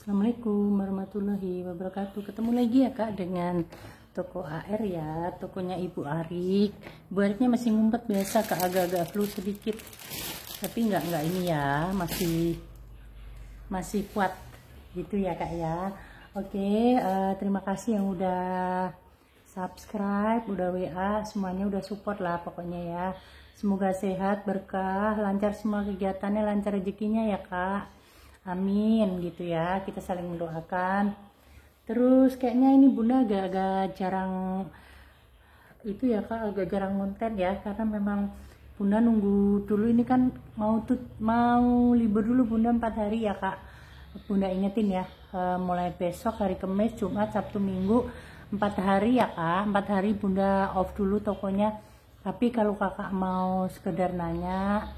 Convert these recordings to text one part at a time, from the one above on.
Assalamualaikum warahmatullahi wabarakatuh. Ketemu lagi ya kak dengan toko AR ya, tokonya Ibu Arik. Ibu Ariknya masih ngumpet biasa kak, agak-agak flu sedikit, tapi nggak ini ya, masih kuat gitu ya kak ya. Oke, terima kasih yang udah subscribe, udah WA, semuanya udah support lah pokoknya ya. Semoga sehat, berkah, lancar semua kegiatannya, lancar rezekinya ya kak. Amin gitu ya, kita saling mendoakan. Terus kayaknya ini bunda agak-agak jarang itu ya kak, agak jarang konten ya, karena memang bunda nunggu dulu, ini kan mau libur dulu bunda 4 hari ya kak. Bunda ingetin ya, mulai besok hari Kamis, Jumat, Sabtu, Minggu 4 hari ya kak. 4 hari bunda off dulu tokonya. Tapi kalau kakak mau sekedar nanya,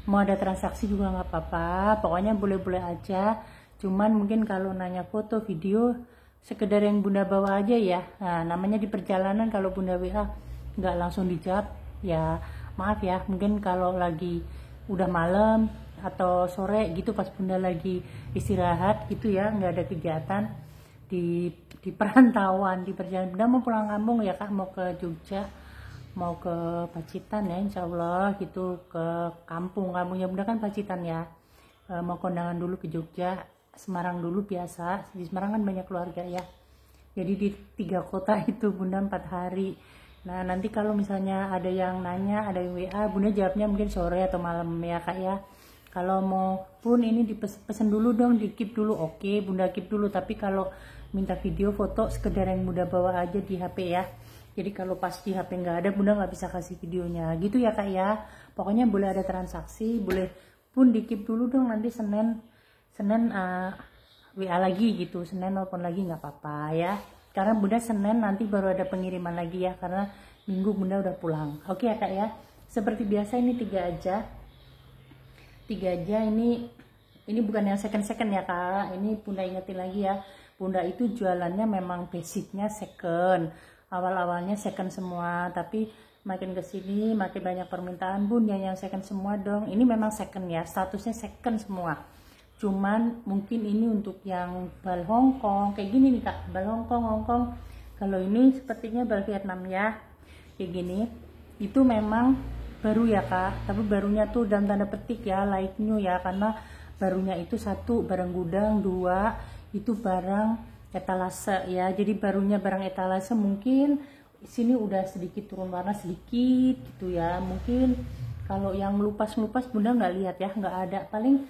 mau ada transaksi juga nggak apa-apa, pokoknya boleh-boleh aja. Cuman mungkin kalau nanya foto video sekedar yang bunda bawa aja ya. Nah, namanya di perjalanan, kalau bunda WA nggak langsung dijawab ya maaf ya. Mungkin kalau lagi udah malam atau sore gitu, pas bunda lagi istirahat gitu ya, nggak ada kegiatan di perantauan, di perjalanan, bunda mau pulang kampung ya kak, mau ke Jogja, mau ke Pacitan ya insya Allah gitu, ke kampungnya bunda kan Pacitan ya. Mau kondangan dulu ke Jogja, Semarang dulu, biasa di Semarang kan banyak keluarga ya, jadi di 3 kota itu bunda 4 hari. Nah nanti kalau misalnya ada yang nanya, ada yang WA, bunda jawabnya mungkin sore atau malam ya kak ya. Kalau mau pun ini dipesen dulu dong, di keep dulu, oke bunda keep dulu. Tapi kalau minta video foto sekedar yang bunda bawa aja di HP ya. Jadi kalau pas di HP nggak ada, bunda nggak bisa kasih videonya gitu ya kak ya. Pokoknya boleh ada transaksi, boleh pun di keep dulu dong, nanti Senin WA lagi gitu, Senin nelfon lagi nggak apa-apa ya. Karena bunda Senin nanti baru ada pengiriman lagi ya, karena Minggu bunda udah pulang. Oke ya kak ya. Seperti biasa ini 3 aja. Ini bukan yang second ya kak. Ini bunda ingetin lagi ya. Bunda itu jualannya memang basicnya second. Awal-awalnya second semua, tapi makin kesini makin banyak permintaan, bun yang second semua dong. Ini memang second ya, statusnya second semua. Cuman mungkin ini untuk yang bal Hongkong kayak gini nih kak, bal Hongkong. Kalau ini sepertinya bal Vietnam ya, kayak gini. Itu memang baru ya kak, tapi barunya tuh dalam tanda petik ya, like new ya, karena barunya itu 1 barang gudang, 2 itu barang etalase ya. Jadi barunya barang etalase, mungkin sini udah sedikit turun warna sedikit gitu ya. Mungkin kalau yang ngelupas bunda nggak lihat ya, nggak ada, paling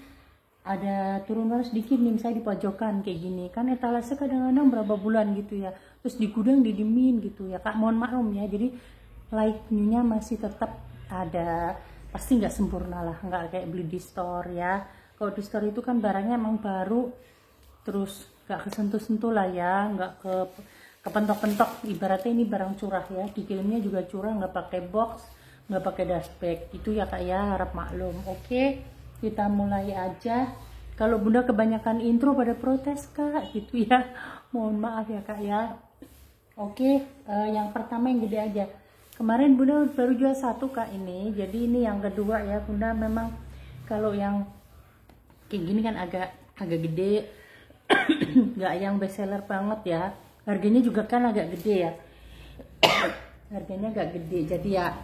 ada turun warna sedikit nih, misalnya di pojokan kayak gini kan. Etalase kadang-kadang berapa bulan gitu ya, terus di gudang didiemin gitu ya kak, mohon maklum ya. Jadi like new-nya masih tetap ada, pasti nggak sempurna lah, nggak kayak beli di store ya. Kalau di store itu kan barangnya emang baru, terus gak kesentuh-sentuh lah ya, nggak kepentok-pentok. Ibaratnya ini barang curah ya, dikirimnya juga curah, nggak pakai box, nggak pakai dashbag itu ya kak ya, harap maklum. Oke, kita mulai aja. Kalau bunda kebanyakan intro pada protes kak gitu ya, mohon maaf ya kak ya. Oke, yang pertama yang gede aja. Kemarin bunda baru jual 1 kak ini, jadi ini yang kedua ya bunda. Memang kalau yang kayak gini kan agak gede, nggak yang best seller banget ya. Harganya juga kan agak gede ya, harganya agak gede. Jadi ya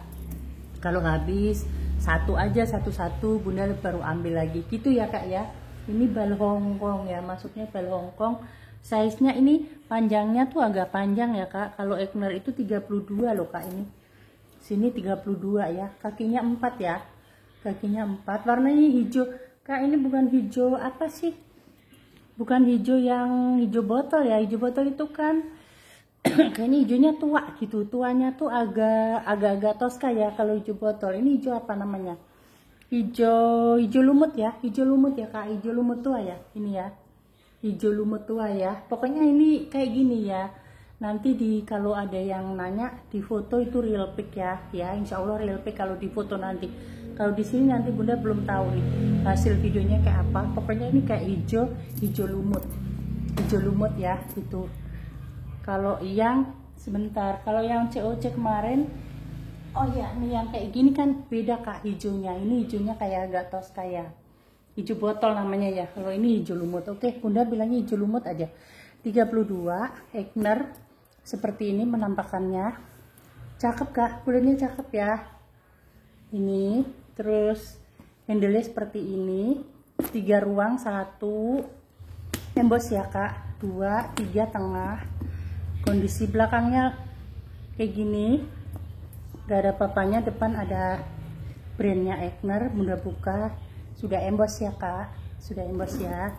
kalau habis 1 aja, satu bunda baru ambil lagi gitu ya kak ya. Ini bal Hongkong ya, masuknya bal Hongkong. Size nya ini panjangnya tuh agak panjang ya kak. Kalau Ekner itu 32 loh kak, ini sini 32 ya. Kakinya 4 ya, kakinya 4. Warnanya hijau kak. Ini bukan hijau apa sih, bukan hijau yang hijau botol ya. Hijau botol itu kan kayaknya hijaunya tua gitu, tuanya tuh agak Tosca ya. Kalau hijau botol ini hijau apa namanya, hijau lumut ya, hijau lumut ya kak, hijau lumut tua ya ini ya, hijau lumut tua ya. Pokoknya ini kayak gini ya. Nanti kalau ada yang nanya di foto itu real pic ya, insya Allah real pic kalau di foto nanti. Kalau di sini nanti bunda belum tahu nih hasil videonya kayak apa. Pokoknya ini kayak hijau lumut ya gitu. Kalau yang sebentar, kalau yang COC kemarin, oh ya, nih yang kayak gini kan beda kak hijaunya. Ini hijaunya kayak agak Tosca ya. hijau botol namanya ya, kalau ini hijau lumut. Oke, Bunda bilangnya hijau lumut aja. 32 Egner seperti ini penampakannya. Cakep Kak, kulitnya cakep ya. Ini terus handle seperti ini, 3 ruang, 1 embos ya Kak, 2, 3 tengah. Kondisi belakangnya kayak gini, gak ada papanya, depan ada brandnya Egner. Bunda buka, sudah embos ya Kak, sudah embos ya.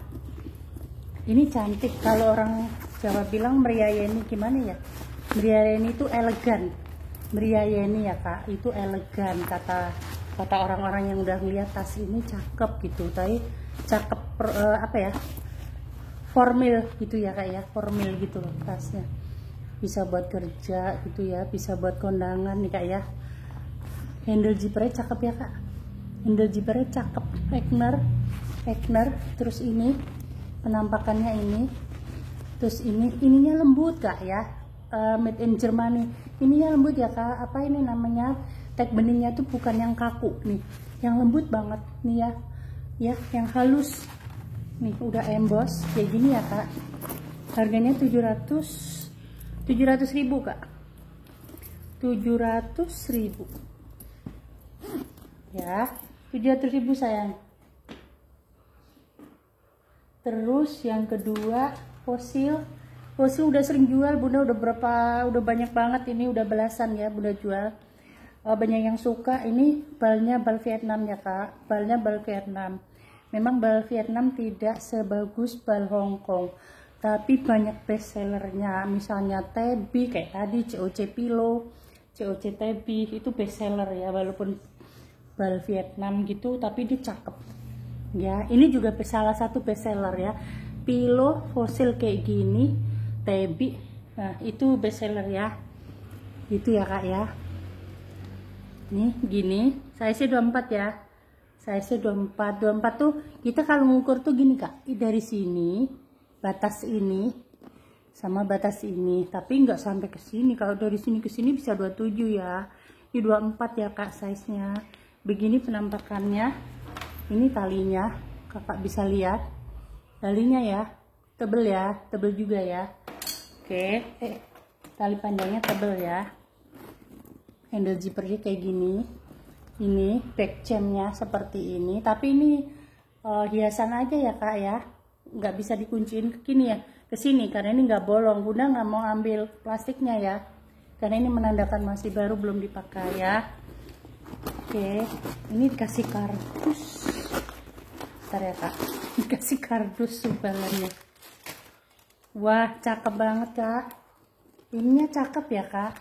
Ini cantik, kalau orang Jawa bilang meriayeni gimana ya, meriayeni itu elegan, meriayeni ya Kak, itu elegan, kata orang-orang yang udah ngeliat tas ini cakep gitu. Tapi cakep apa ya, formal gitu ya Kak ya, formal gitu loh tasnya, bisa buat kerja gitu ya, bisa buat kondangan nih Kak ya. Handle zippernya cakep ya Kak, handle zippernya cakep, Egner. Terus ini penampakannya ini, terus ininya lembut Kak ya, made in Germany, ininya lembut ya Kak. Apa ini namanya, tag beningnya tuh bukan yang kaku nih, yang lembut banget nih ya, yang halus nih, udah embos kayak gini ya Kak. Harganya 700.000 Kak, 700.000 ya, 700.000 sayang. Terus yang kedua fosil udah sering jual Bunda, udah banyak banget ini, udah belasan ya Bunda jual. Banyak yang suka. Ini balnya bal Vietnam ya Kak, balnya bal Vietnam. Memang bal Vietnam tidak sebagus bal Hong Kong, tapi banyak best sellernya. Misalnya Tebi kayak tadi, COC Pillow, COC Tebi itu best seller ya, walaupun bal Vietnam gitu tapi dia cakep ya. Ini juga salah satu best seller ya, pillow fosil kayak gini, Tebi, nah itu best seller ya, itu ya Kak ya. Nih gini, size 24 ya, size 24 tuh kita kalau ngukur tuh gini Kak, dari sini batas ini sama batas ini, tapi nggak sampai ke sini. Kalau dari sini ke sini bisa 27 ya, ini 24 ya Kak size nya. Begini penampakannya. Ini talinya, Kakak bisa lihat talinya ya, tebel ya, tebel juga ya. Oke, tali panjangnya tebel ya. Handle zippernya kayak gini. Ini back chainnya seperti ini, tapi ini hiasan aja ya Kak ya, nggak bisa dikunciin ke sini ya, ke sini, karena ini nggak bolong. Bunda nggak mau ambil plastiknya ya, karena ini menandakan masih baru, belum dipakai ya. Oke, ini dikasih kardus. Bentar ya Kak, dikasih kardus sumbangannya. Wah cakep banget Kak, ininya cakep ya Kak,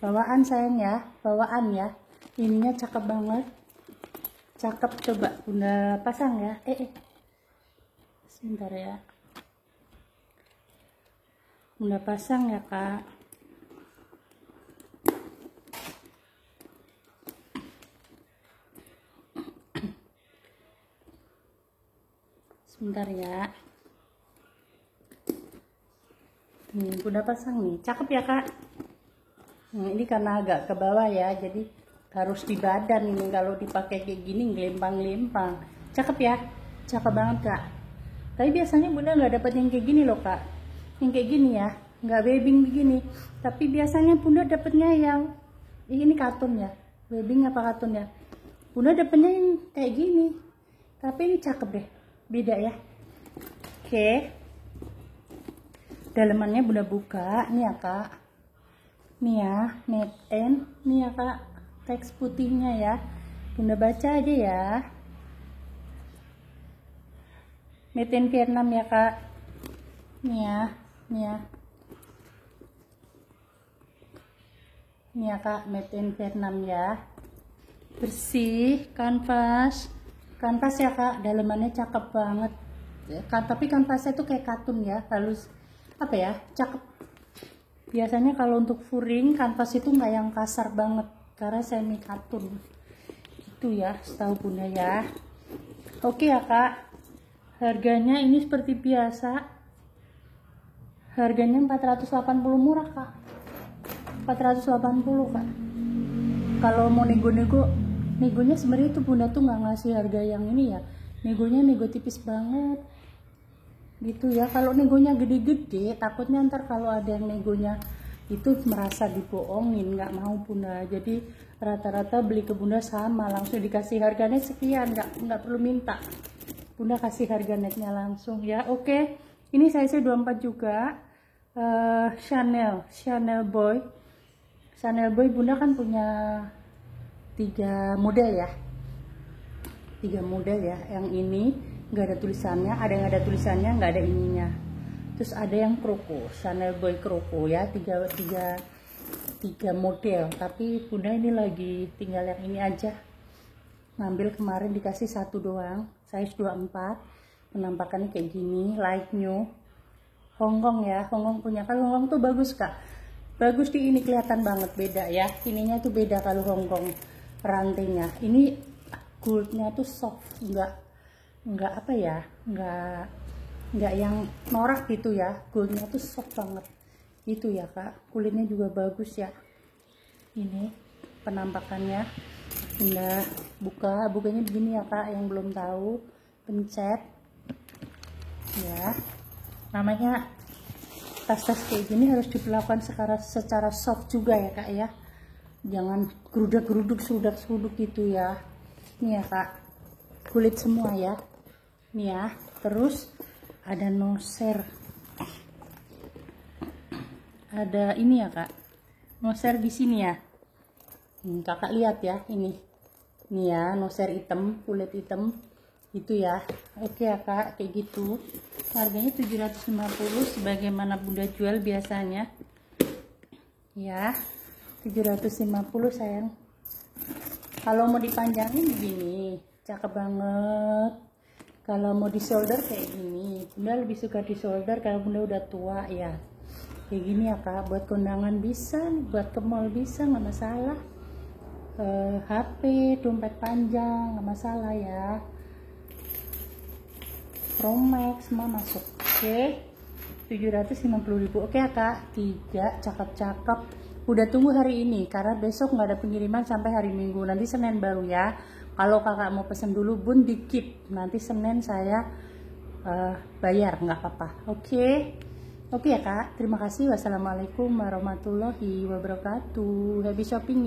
bawaan sayang ya, bawaan ya, ininya cakep banget, cakep. Coba Bunda pasang ya, sebentar ya, Bunda pasang ya Kak. Sebentar ya, nih Bunda pasang nih, cakep ya Kak. Nah, ini karena agak ke bawah ya, jadi harus di badan ini, kalau dipakai kayak gini gelempang-gelempang. Cakep ya, cakep banget Kak. Tapi biasanya Bunda nggak dapat yang kayak gini loh Kak, yang kayak gini ya, nggak webbing begini. Tapi biasanya Bunda dapatnya yang ini katun ya, webbing apa katun ya. Bunda dapatnya yang kayak gini, tapi ini cakep deh, beda ya. Oke, dalemannya Bunda buka nih ya Kak, nih ya, made in nih ya Kak, teks putihnya ya, Bunda baca aja ya, made in Vietnam ya Kak. Nih ya, nih ya, nih ya Kak, made in Vietnam ya, bersih, kanvas ya Kak, dalemannya cakep banget kan, tapi kanvasnya tuh kayak katun ya, halus apa ya, cakep. Biasanya kalau untuk furing kanvas itu nggak yang kasar banget, karena semi katun itu ya, setahu Bunda ya. Oke ya Kak, harganya ini seperti biasa, harganya 480, murah Kak, 480 Kak. Kalau mau nego-nego, negonya sebenarnya itu Bunda tuh nggak ngasih harga yang ini ya, Negonya nego tipis banget gitu ya. Kalau negonya gede-gede takutnya ntar kalau ada yang negonya itu merasa dibohongin, nggak mau Bunda. Jadi rata-rata beli ke Bunda sama, langsung dikasih harganya sekian, nggak perlu minta. Bunda kasih harga netnya langsung ya. Oke, ini size 24 juga. Chanel Boy Bunda kan punya 3 model ya, yang ini nggak ada tulisannya, ada yang ada tulisannya, nggak ada ininya. Terus ada yang kroko, Chanel Boy kroko ya, tiga model. Tapi Bunda ini lagi tinggal yang ini aja, ngambil kemarin dikasih 1 doang, size 24. Penampakannya kayak gini, light new Hongkong ya. Hongkong punya, kalau Hongkong tuh bagus Kak, bagus di ini, kelihatan banget beda ya, ininya tuh beda kalau Hongkong rantainya. Ini goldnya tuh soft, nggak apa ya, nggak yang norak gitu ya, goldnya tuh soft banget gitu ya Kak. Kulitnya juga bagus ya. Ini penampakannya. Bunda bukanya begini ya Kak, yang belum tahu pencet ya. Namanya tas-tas kayak gini harus diperlakukan secara soft juga ya Kak ya, jangan geruduk seruduk gitu ya. Ini ya Kak, kulit semua ya, nih ya. Terus ada noser, ada ini ya Kak, noser di sini ya. Kakak lihat ya, ini ya, noser hitam, kulit hitam itu ya. Oke ya Kak, kayak gitu. Harganya 750 sebagaimana Bunda jual biasanya ya, 750 sayang. Kalau mau dipanjangin begini cakep banget. Kalau mau di shoulder kayak gini, Bunda lebih suka di shoulder karena Bunda udah tua ya. Kayak gini ya Kak, buat kondangan bisa, buat ke mall bisa, nggak masalah. HP, dompet panjang nggak masalah ya. Promax semua masuk. Oke, 750.000. Oke ya Kak, 3 cakep-cakep. Udah tunggu hari ini karena besok nggak ada pengiriman sampai hari Minggu, nanti Senin baru ya. Kalau kakak mau pesen dulu Bun dikit, nanti Senin saya bayar, nggak apa-apa. Oke ya Kak, terima kasih. Wassalamualaikum warahmatullahi wabarakatuh. Happy shopping ya.